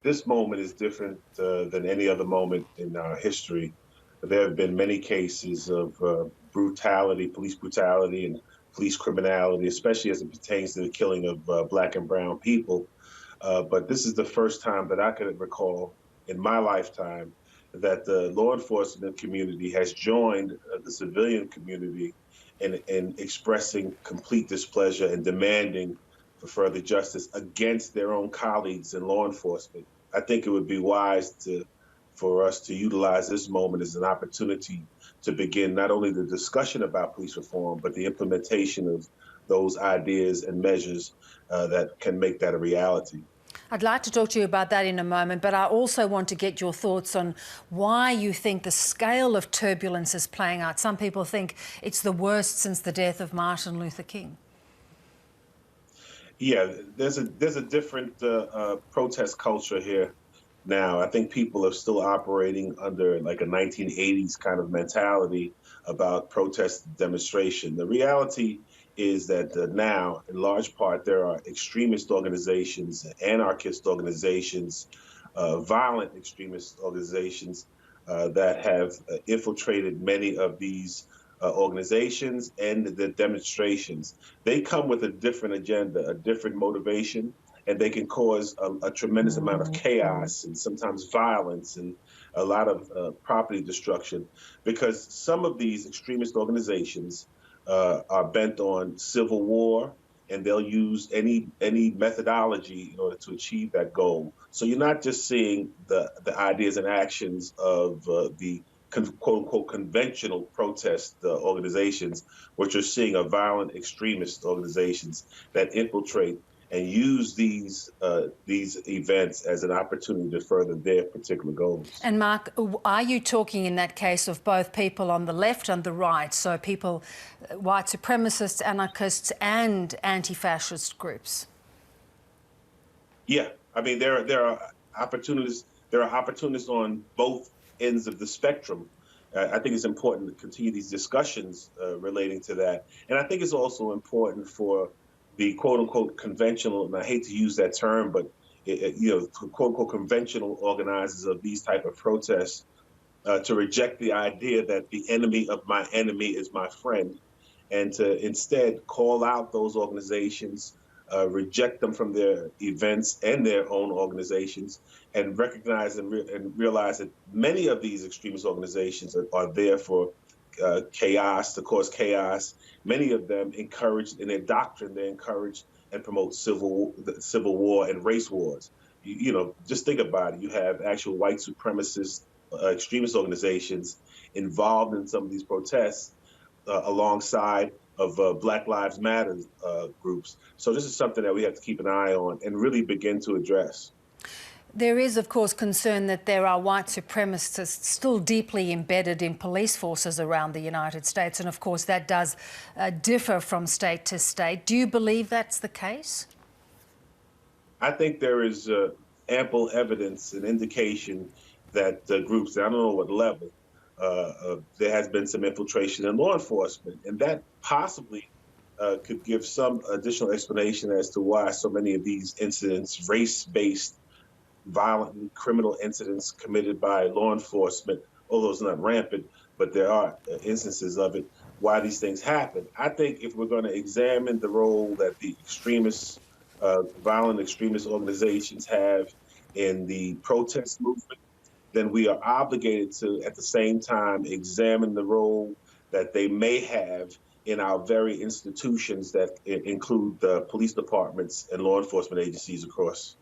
This moment is different than any other moment in our history. There have been many cases of police brutality, and police criminality, especially as it pertains to the killing of Black and brown people. But this is the first time that I can recall in my lifetime that the law enforcement community has joined the civilian community in expressing complete displeasure and demanding for further justice against their own colleagues in law enforcement. I think it would be wise for us to utilize this moment as an opportunity to begin not only the discussion about police reform, but the implementation of those ideas and measures that can make that a reality. I'd like to talk to you about that in a moment, but I also want to get your thoughts on why you think the scale of turbulence is playing out. Some people think it's the worst since the death of Martin Luther King. Yeah, there's a different protest culture here now. I think people are still operating under like a 1980s kind of mentality about protest demonstration. The reality is that now, in large part, there are extremist organizations, anarchist organizations, violent extremist organizations that have infiltrated many of these organizations and the demonstrations. They come with a different agenda, a different motivation, and they can cause a tremendous amount of chaos and sometimes violence and a lot of property destruction, because some of these extremist organizations are bent on civil war, and they'll use any methodology in order to achieve that goal. So you're not just seeing the ideas and actions of the quote unquote conventional protest organizations, but you're seeing a violent extremist organizations that infiltrate and use these events as an opportunity to further their particular goals. And Mark, are you talking in that case of both people on the left and the right, so people, white supremacists, anarchists, and anti-fascist groups? Yeah, I mean there are opportunities. There are opportunists on both ends of the spectrum. I think it's important to continue these discussions relating to that, and I think it's also important for the quote unquote conventional, and I hate to use that term, but quote unquote conventional organizers of these type of protests to reject the idea that the enemy of my enemy is my friend, and to instead call out those organizations, reject them from their events and their own organizations, and recognize and realize that many of these extremist organizations are there for chaos, to cause chaos. Many of them encourage, in their doctrine, they encourage and promote civil war and race wars. Just think about it. You have actual white supremacist extremist organizations involved in some of these protests alongside of Black Lives Matter groups. So this is something that we have to keep an eye on and really begin to address. There is, of course, concern that there are white supremacists still deeply embedded in police forces around the United States, and of course that does differ from state to state. Do you believe that's the case? I think there is ample evidence and indication that groups, I don't know what level, there has been some infiltration in law enforcement, and that possibly could give some additional explanation as to why so many of these incidents, race-based violent criminal incidents committed by law enforcement, although it's not rampant, but there are instances of it, why these things happen. I think if we're going to examine the role that the extremists, violent extremist organizations have in the protest movement, then we are obligated to, at the same time, examine the role that they may have in our very institutions that include the police departments and law enforcement agencies across.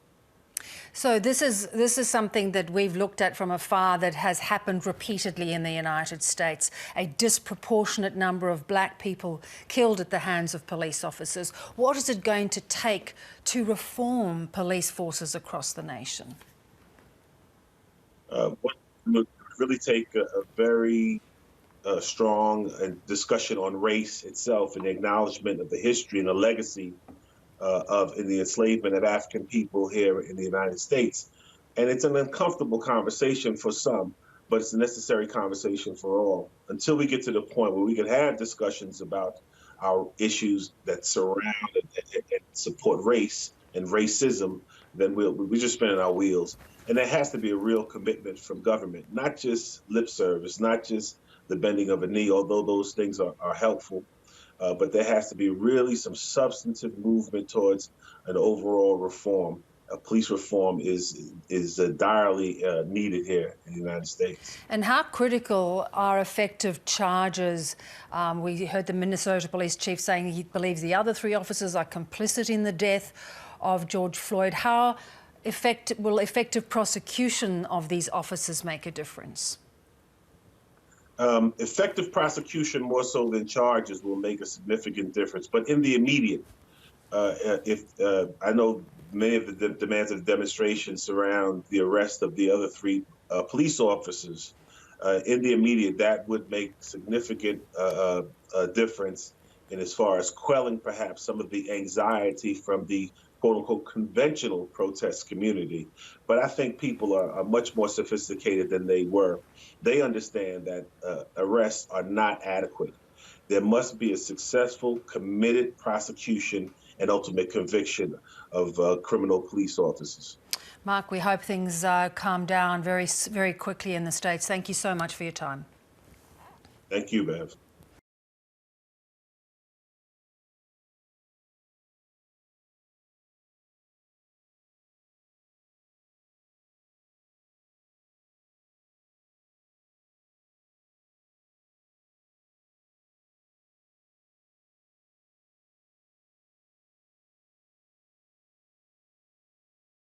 So this is something that we've looked at from afar that has happened repeatedly in the United States. A disproportionate number of black people killed at the hands of police officers. What is it going to take to reform police forces across the nation? What would really take a very strong discussion on race itself and the acknowledgement of the history and the legacy in the enslavement of African people here in the United States. And it's an uncomfortable conversation for some, but it's a necessary conversation for all. Until we get to the point where we can have discussions about our issues that surround and support race and racism, then we're just spinning our wheels. And there has to be a real commitment from government, not just lip service, not just the bending of a knee, although those things are helpful. But there has to be really some substantive movement towards an overall reform. Police reform is direly needed here in the United States. And how critical are effective charges? We heard the Minnesota police chief saying he believes the other 3 officers are complicit in the death of George Floyd. How will effective prosecution of these officers make a difference? Effective prosecution, more so than charges, will make a significant difference. But in the immediate, if I know many of the demands of the demonstration surround the arrest of the other 3 police officers, in the immediate, that would make significant difference in as far as quelling perhaps some of the anxiety from the quote-unquote conventional protest community. But I think people are much more sophisticated than they were. They understand that arrests are not adequate. There must be a successful, committed prosecution and ultimate conviction of criminal police officers. Marq, we hope things calm down very, very quickly in the States. Thank you so much for your time. Thank you, Bev.